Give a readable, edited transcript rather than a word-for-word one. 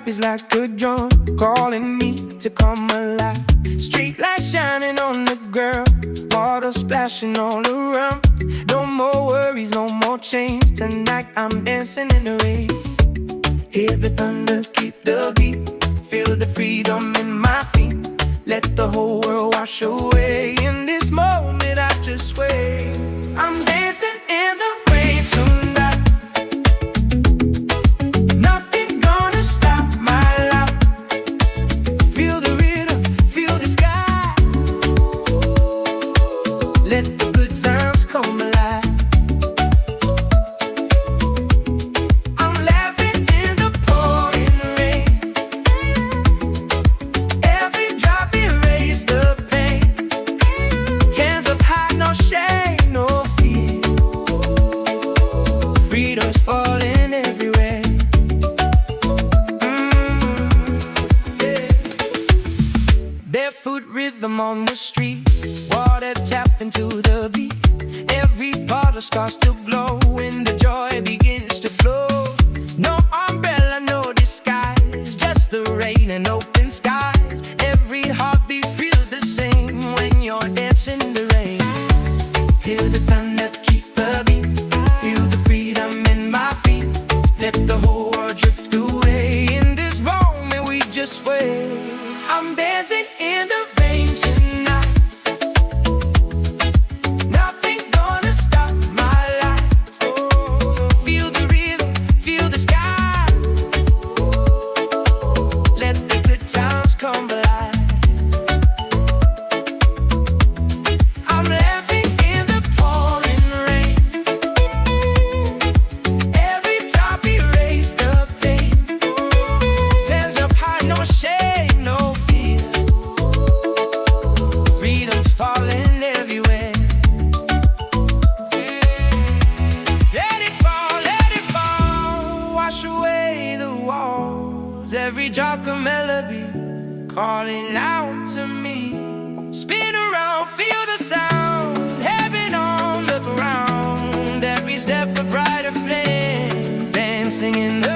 is like a drum, calling me to come alive. Street lights shining on the girl, water splashing all around. No more worries, no more chains. Tonight I'm dancing in the rain. Hear the thunder, keep the beat. Feel the freedom in my feet. Let the whole world wash away. In this moment I just sway. I'm dancing in the rain tonight. Nothing gonna stop my life. Feel the rhythm, feel the sky. Let the good times come alive. I'm laughing in the pouring rain. Every drop erase the pain. Hands up high, no shame, no fear. Freedom's falling everywhere. Yeah. Barefoot rhythm on the street, water tap into the beat. Every bottle starts to glow when the joy begins to flow. No umbrella, no disguise, just the rain and open skies. Every heartbeat feels the same when you're dancing in the rain. Hear the thunder, keep the beat. Feel the freedom in my feet. Let the whole world drift away. In this moment we just sway. I'm dancing in the rain tonight. Nothing gonna stop my life. Feel the rhythm, feel the sky. Let the good times come alive. I'm laughing in the pouring rain. Every drop erase the pain. Hands up high, no shame, no fear. Freedom's falling everywhere. Let it fall, wash away the walls. Every drop a melody calling out to me. Spin around, feel the sound, heaven on the ground. Every step a brighter flame, dancing in the